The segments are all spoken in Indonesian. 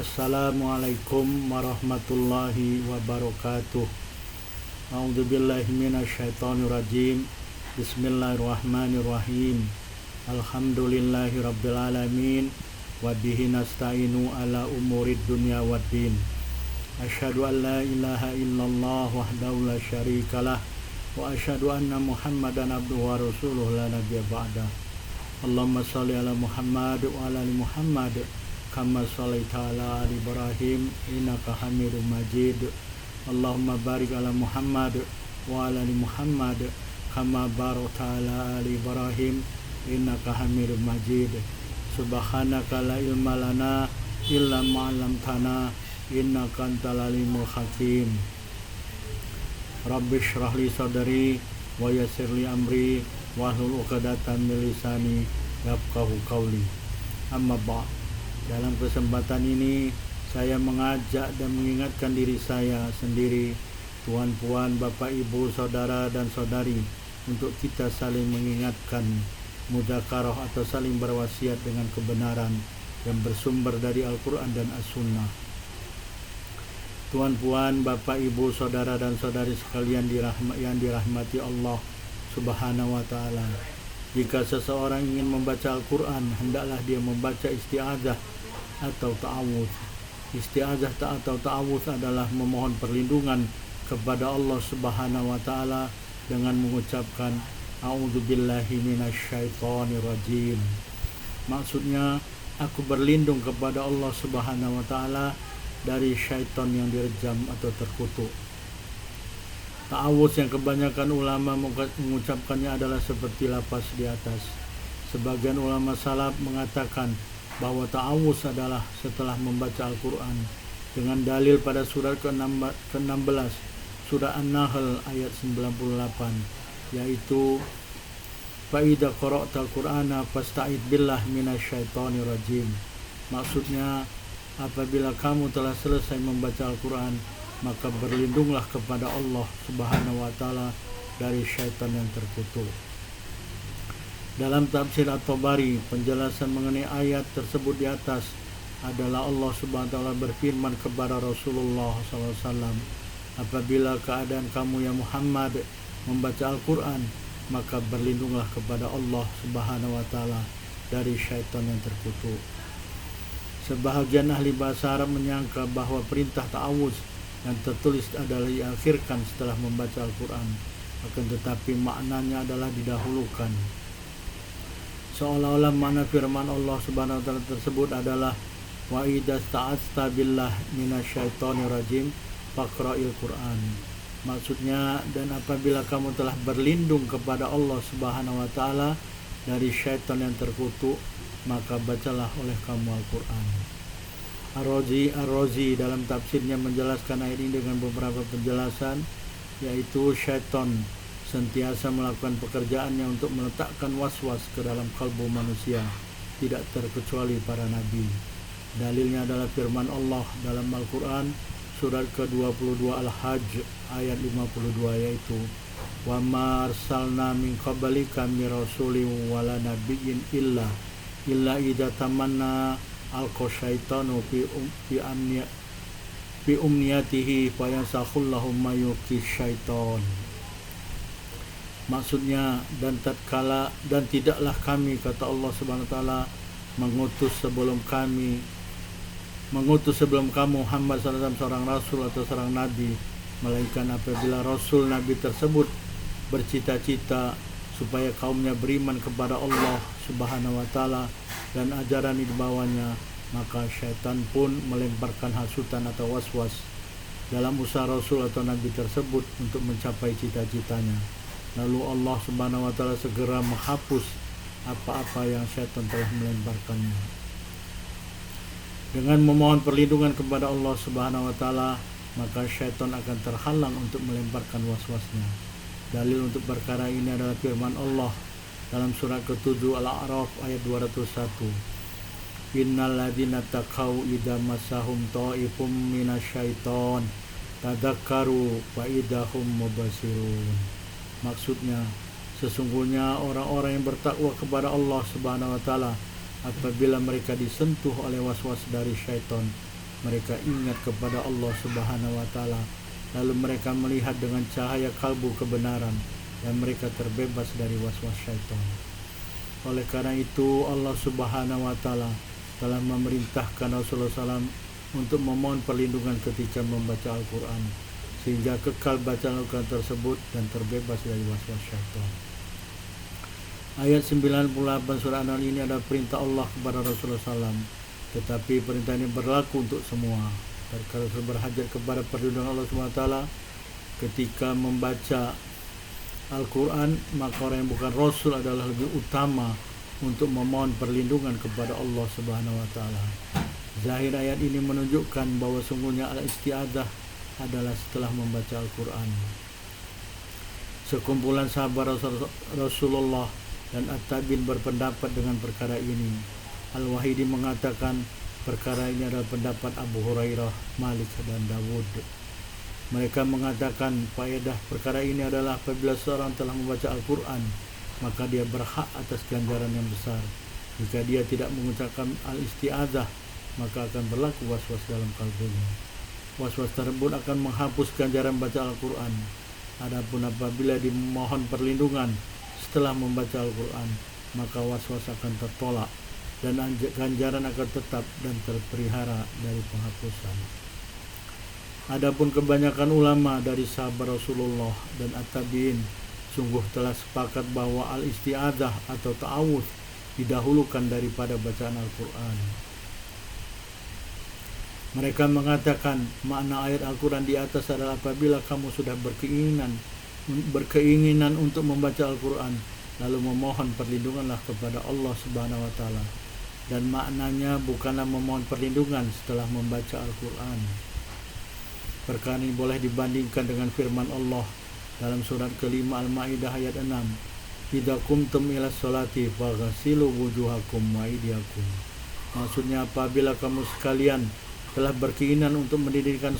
Assalamualaikum warahmatullahi wabarakatuh. A'udzubillahi minasyaitonirrajim. Bismillahirrahmanirrahim. Alhamdulillahi rabbil alamin. Wa bihi nasta'inu ala umurid dunya waddin. Asyhadu an la ilaha illallah wahdahu la syarikalah wa asyhadu anna Muhammadan abduhu wa rasuluhu la nabiyya ba'da. Allahumma shalli ala Muhammad wa ala ali Muhammad kama shallaita ala ali Ibrahim innaka Hamidum Majid. Allahumma barik ala Muhammad wa ala ali Muhammad kama barakta ala ali Ibrahim innaka Hamidum Majid. Subhanaka la ilma lana illa ma 'allamtana innaka antal alimul hakim. Rabbi shrah li sadri wa yassir li amri wahlul 'uqdatam min lisani yafqahu qawli. Amma ba'd. Dalam kesempatan ini saya mengajak dan mengingatkan diri saya sendiri, tuan-puan, bapak, ibu, saudara dan saudari, untuk kita saling mengingatkan mudzakarah atau saling berwasiat dengan kebenaran yang bersumber dari Al-Quran dan As-Sunnah. Tuan-puan, bapak, ibu, saudara dan saudari sekalian yang dirahmati Allah Subhanahu wa ta'ala, jika seseorang ingin membaca Al-Quran, hendaklah dia membaca isti'adzah atau ta'awudz. Isti'adzah atau ta'awudz adalah memohon perlindungan kepada Allah Subhanahu wa ta'ala dengan mengucapkan a'udzubillahi minasyaitonirrajim. Maksudnya, aku berlindung kepada Allah Subhanahu wa ta'ala dari syaitan yang direjam atau terkutuk. Ta'awudz yang kebanyakan ulama mengucapkannya adalah seperti lafaz di atas. Sebagian ulama salaf mengatakan bahwa ta'awudz adalah setelah membaca Al-Quran dengan dalil pada surat ke-16 surah An-Nahl ayat 98, yaitu fa'idza qara'tal Qur'ana fasta'id billah minasyaitonirrajim. Maksudnya, apabila kamu telah selesai membaca Al-Quran, maka berlindunglah kepada Allah Subhanahu wa ta'ala dari syaitan yang terkutuk. Dalam tafsir At-Tabari, penjelasan mengenai ayat tersebut di atas adalah Allah Subhanahu wa ta'ala berfirman kepada Rasulullah SAW, apabila keadaan kamu ya Muhammad membaca Al-Quran, maka berlindunglah kepada Allah Subhanahu wa ta'ala dari syaitan yang terkutuk. Sebahagian ahli bahasa Arab menyangka bahwa perintah ta'awudz yang tertulis adalah diakhirkan setelah membaca Al-Quran, akan tetapi maknanya adalah didahulukan. Seolah-olah makna firman Allah Subhanahu wa ta'ala tersebut adalah wa idza sta'adzta billah minasyaitonirrajim faqra'il Qur'an. Maksudnya, dan apabila kamu telah berlindung kepada Allah Subhanahu wa ta'ala dari syaitan yang terkutuk, maka bacalah oleh kamu Al-Quran. Ar-Razi dalam tafsirnya menjelaskan ayat ini dengan beberapa penjelasan, yaitu syaitan sentiasa melakukan pekerjaannya untuk meletakkan was-was ke dalam kalbu manusia, tidak terkecuali para nabi. Dalilnya adalah firman Allah dalam Al-Quran surat ke-22 Al-Hajj ayat 52, yaitu wa ma arsalna min qablika min rasulin wala nabiyyin illa idza tamanna alqasyaitanu fi umniyatihi fayansakhullahu ma yuqi syaiton. Maksudnya, dan tidaklah kami, kata Allah Subhanahu wa taala, mengutus sebelum kamu Muhammad SAW seorang rasul atau seorang nabi, melainkan apabila rasul nabi tersebut bercita-cita supaya kaumnya beriman kepada Allah Subhanahu wa taala dan ajaran di bawahnya, maka syaitan pun melemparkan hasutan atau waswas dalam usaha rasul atau nabi tersebut untuk mencapai cita-citanya. Lalu Allah Subhanahu wa ta'ala segera menghapus apa-apa yang syaitan telah melemparkannya. Dengan memohon perlindungan kepada Allah Subhanahu wa ta'ala, maka syaitan akan terhalang untuk melemparkan waswasnya. Dalil untuk perkara ini adalah firman Allah dalam surat ke-7 Al-A'raf ayat 201. Innal ladzina taqaw idza massahum ta'ifum minasyaiton tadzakkaru fa idahum mubasirun. Maksudnya, sesungguhnya orang-orang yang bertakwa kepada Allah Subhanahu wa ta'ala, apabila mereka disentuh oleh waswas dari syaitan, mereka ingat kepada Allah Subhanahu wa taala, lalu mereka melihat dengan cahaya kalbu kebenaran dan mereka terbebas dari waswas syaitan. Oleh karena itu Allah Subhanahu wa taala telah memerintahkan Rasulullah SAW untuk memohon perlindungan ketika membaca Al-Quran, sehingga kekal baca Al-Quran tersebut dan terbebas dari waswas syaitan. Ayat 98 surah An-Nahl ini adalah perintah Allah kepada Rasulullah SAW, tetapi perintah ini berlaku untuk semua. Kalau berhajat kepada perlindungan Allah SWT ketika membaca Al-Quran, maka orang yang bukan Rasul adalah lebih utama untuk memohon perlindungan kepada Allah Subhanahu wa taala. Zahir ayat ini menunjukkan bahwa sungguhnya al-isti'adzah adalah setelah membaca Al-Quran. Sekumpulan sahabat Rasulullah dan At-Tabi'in berpendapat dengan perkara ini. Al-Wahidi mengatakan perkara ini adalah pendapat Abu Hurairah, Malik dan Dawud. Mereka mengatakan faedah perkara ini adalah apabila seorang telah membaca Al-Quran, maka dia berhak atas ganjaran yang besar. Jika dia tidak mengucapkan al-isti'adzah, maka akan berlaku waswas dalam kalbunya. Waswas tersebut akan menghapus ganjaran baca Al-Quran. Adapun apabila dimohon perlindungan setelah membaca Al-Quran, maka waswas akan tertolak dan ganjaran akan tetap dan terpelihara dari penghapusan. Adapun kebanyakan ulama dari sahabat Rasulullah dan At-Tabi'in sungguh telah sepakat bahwa al-isti'adzah atau ta'awudz didahulukan daripada bacaan Al-Quran. Mereka mengatakan makna ayat Al-Quran di atas adalah apabila kamu sudah berkeinginan untuk membaca Al-Quran, lalu memohon perlindunganlah kepada Allah Subhanahu wa taala. Dan maknanya bukanlah memohon perlindungan setelah membaca Al-Quran. Perkara ini boleh dibandingkan dengan firman Allah dalam surat kelima Al-Maidah ayat 6. Idza qumtum ila sholati faghsilu wujuhakum wa aydiyakum. Maksudnya apabila kamu sekalian telah berkeinginan untuk mendirikan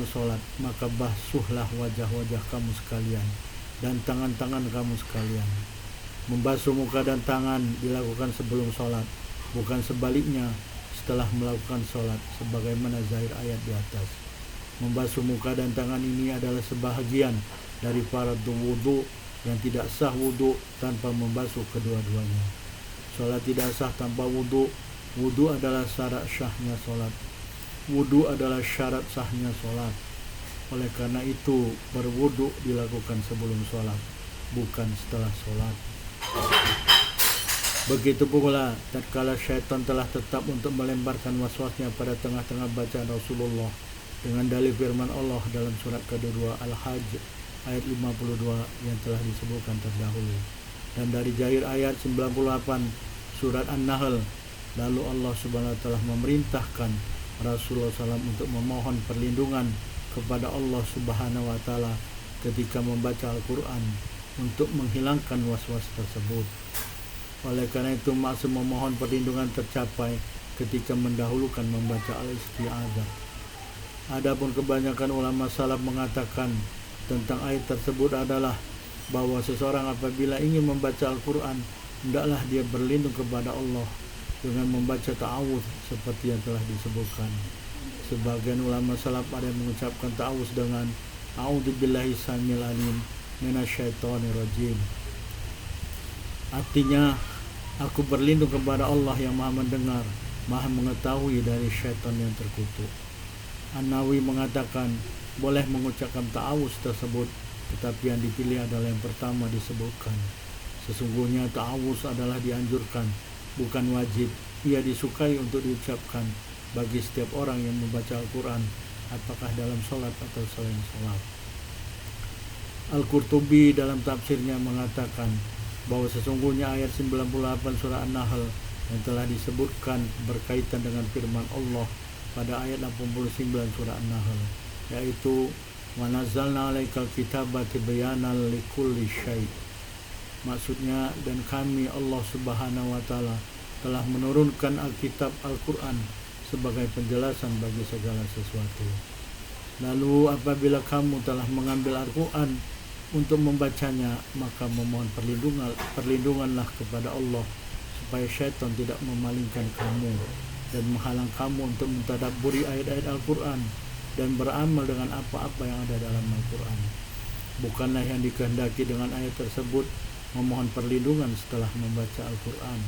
solat, maka basuhlah wajah-wajah kamu sekalian dan tangan-tangan kamu sekalian. Membasuh muka dan tangan dilakukan sebelum solat, bukan sebaliknya setelah melakukan solat, sebagaimana zahir ayat di atas. Membasuh muka dan tangan ini adalah sebahagian dari fardhu wudu yang tidak sah wudu tanpa membasuh kedua-duanya. Solat tidak sah tanpa wudu. Wudu adalah syarat sahnya solat. Oleh karena itu berwudu dilakukan sebelum solat, bukan setelah solat. Begitu pula tatkala syaitan telah tetap untuk melemparkan waswasnya pada tengah-tengah bacaan Rasulullah dengan dalil firman Allah dalam surat kedua Al-Hajj ayat 52 yang telah disebutkan terdahulu, dan dari zahir ayat 98 surat An-Nahl. Lalu Allah Subhanahu wa taala memerintahkan Rasulullah SAW untuk memohon perlindungan kepada Allah Subhanahu wa taala ketika membaca Al-Quran untuk menghilangkan waswas tersebut. Oleh karena itu maksud memohon perlindungan tercapai ketika mendahulukan membaca al-isti'adzah. Adapun kebanyakan ulama salaf mengatakan tentang ayat tersebut adalah bahwa seseorang apabila ingin membaca Al-Quran, hendaklah dia berlindung kepada Allah dengan membaca ta'awudz seperti yang telah disebutkan. Sebagian ulama salaf ada yang mengucapkan ta'awudz dengan a'udzubillahi samil alim minasyaitonir rajim. Artinya, aku berlindung kepada Allah yang Maha mendengar, Maha mengetahui dari syaitan yang terkutuk. An-Nawawi mengatakan boleh mengucapkan ta'awudz tersebut, tetapi yang dipilih adalah yang pertama disebutkan. Sesungguhnya ta'awudz adalah dianjurkan, bukan wajib. Ia disukai untuk diucapkan bagi setiap orang yang membaca Al-Quran, apakah dalam sholat atau selain sholat. Al-Qurtubi dalam tafsirnya mengatakan bahwa sesungguhnya ayat 98 surah An-Nahl yang telah disebutkan berkaitan dengan firman Allah pada ayat 89 surah An-Nahl, yaitu wa nazzalna 'alaikal kitaba tibyanan likulli syai'. Maksudnya, dan kami Allah Subhanahu wa taala telah menurunkan Alkitab Al-Quran sebagai penjelasan bagi segala sesuatu. Lalu apabila kamu telah mengambil Al-Quran untuk membacanya, maka memohon perlindunganlah kepada Allah supaya syaitan tidak memalingkan kamu dan menghalang kamu untuk mentadabburi ayat-ayat Al-Quran dan beramal dengan apa-apa yang ada dalam Al-Quran. Bukanlah yang dikehendaki dengan ayat tersebut memohon perlindungan setelah membaca Al-Quran.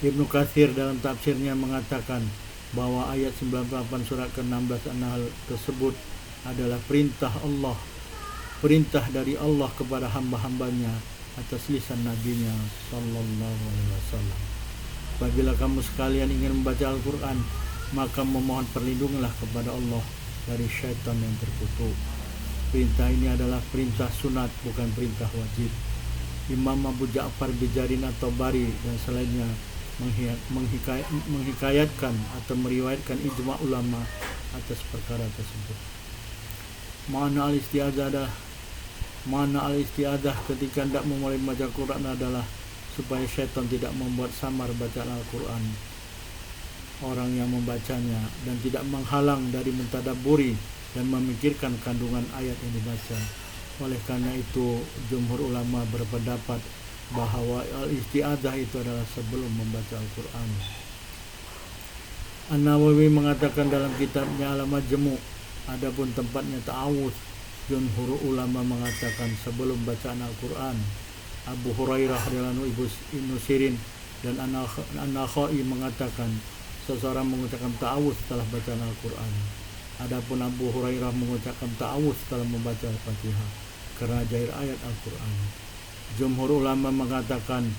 Ibnu Katsir dalam tafsirnya mengatakan bahwa ayat 98 surat ke-16 An-Nahl tersebut adalah perintah Allah, perintah dari Allah kepada hamba-hambanya atas lisan nabinya sallallahu alaihi wasallam. Apabila kamu sekalian ingin membaca Al-Quran, maka memohon perlindunganlah kepada Allah dari syaitan yang terkutuk. Perintah ini adalah perintah sunat, bukan perintah wajib. Imam Abu Ja'far Bijarin atau Bari dan selainnya menghikayatkan atau meriwayatkan ijma' ulama atas perkara tersebut. Makna al-isti'adzah ketika hendak memulai membaca Quran adalah supaya syaitan tidak membuat samar bacaan Al-Quran orang yang membacanya dan tidak menghalang dari mentadabburi dan memikirkan kandungan ayat yang dibaca. Oleh karena itu, jumhur ulama berpendapat bahwa al-isti'adzah itu adalah sebelum membaca Al-Quran. An-Nawawi mengatakan dalam kitabnya Al-Majmu', adapun tempatnya ta'awudz, jumhur ulama mengatakan sebelum bacaan Al-Quran. Abu Hurairah radhiyallahu anhu, Ibnu Sirin dan An-Nakhai mengatakan seseorang mengucapkan ta'awudz setelah bacaan Al-Quran. Adapun Abu Hurairah mengucapkan ta'awudz setelah membaca Al-Fatihah karena jahir ayat Al-Quran. Jumhur ulama mengatakan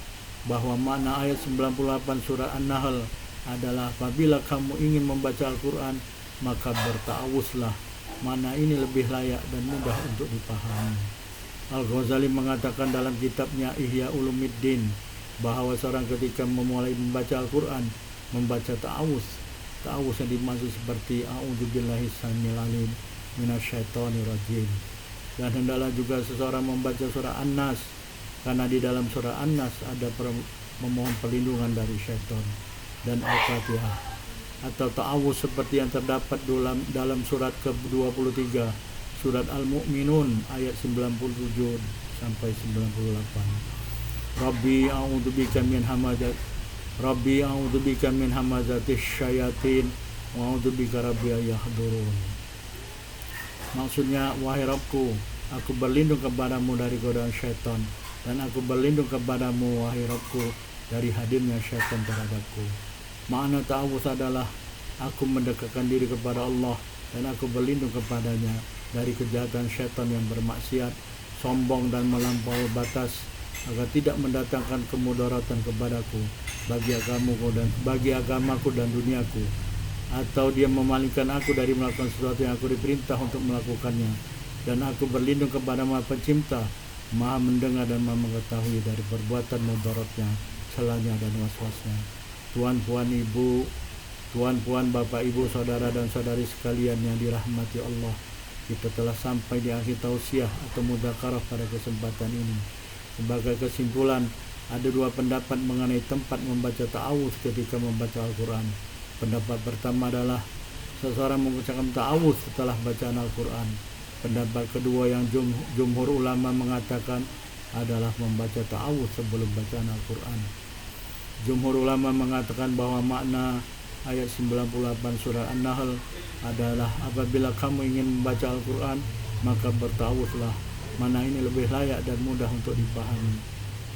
bahwa makna ayat 98 surah An-Nahl adalah apabila kamu ingin membaca Al-Quran maka berta'awudzlah. Makna ini lebih layak dan mudah untuk dipahami. Al-Ghazali mengatakan dalam kitabnya Ihya Ulumuddin bahwa seorang ketika memulai membaca Al-Quran membaca ta'awudz yang dimaksud seperti a'udzubillahi samil alim minasyaitonir rajim. Dan hendaklah juga seseorang membaca surah An-Nas, karena di dalam surah An-Nas ada memohon perlindungan dari syaitan, dan Al-Fatihah atau ta'awudz seperti yang terdapat dalam surat ke-23 surat Al-Mu'minun ayat 97 sampai 98. Rabbi a'udzubika min hamazatis syayatin wa a'udzubika rabbi yahdurun. Maksudnya, wahai Rabbku, aku berlindung kepadamu dari godaan syaitan, dan aku berlindung kepadamu, wahai Rabbku, dari hadirnya syaitan terhadapku. Makna ta'awudz adalah aku mendekatkan diri kepada Allah dan aku berlindung kepadanya dari kejahatan syaitan yang bermaksiat, sombong dan melampaui batas, agar tidak mendatangkan kemudaratan kepadaku bagi agamaku dan duniaku, atau dia memalingkan aku dari melakukan sesuatu yang aku diperintah untuk melakukannya. Dan aku berlindung kepada Maha Pencipta, Maha mendengar dan Maha mengetahui dari perbuatan mudaratnya, celanya dan waswasnya. Tuan-puan, Bapak Ibu, saudara dan saudari sekalian yang dirahmati Allah, kita telah sampai di akhir tausiah atau mudzakarah pada kesempatan ini. Sebagai kesimpulan, ada dua pendapat mengenai tempat membaca ta'awudz ketika membaca Al-Quran. Pendapat pertama adalah seseorang mengucapkan ta'awudz setelah bacaan Al-Quran. Pendapat kedua yang jumhur ulama mengatakan adalah membaca ta'awudz sebelum bacaan Al-Quran. Jumhur ulama mengatakan bahwa makna ayat 98 surah An-Nahl adalah apabila kamu ingin membaca Al-Quran maka berta'awudzlah. Mana ini lebih layak dan mudah untuk dipahami.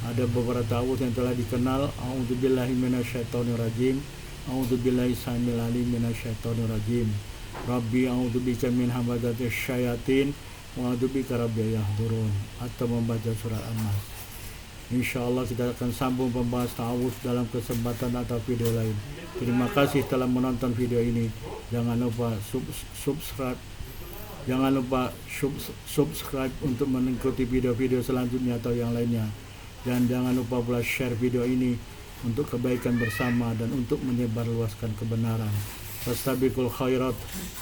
Ada beberapa ta'awudz yang telah dikenal. A'udzubillahi minasyaitonirrajim, a'udzubillahi samil alim minasyaitonirrajim, Rabbi a'udzubika min hamazatis syayatin wa a'udzubika rabbi yahdurun, atau membaca surah An-Nas. Insyaallah kita akan sambung membahas ta'awudz dalam kesempatan atau video lain. Terima kasih telah menonton video ini. Jangan lupa subscribe untuk mengikuti video-video selanjutnya atau yang lainnya. Dan jangan lupa pula share video ini untuk kebaikan bersama dan untuk menyebarluaskan kebenaran. Fastabiqul khairat,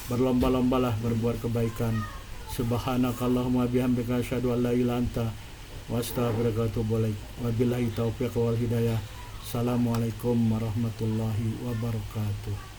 berlomba-lombalah berbuat kebaikan. Subhanakallahumma bihamdika asyhadu an la ilaha illa anta wa astaghfiruka wa atubu ilaik. Wabillahi taufiq wal hidayah. Assalamualaikum warahmatullahi wabarakatuh.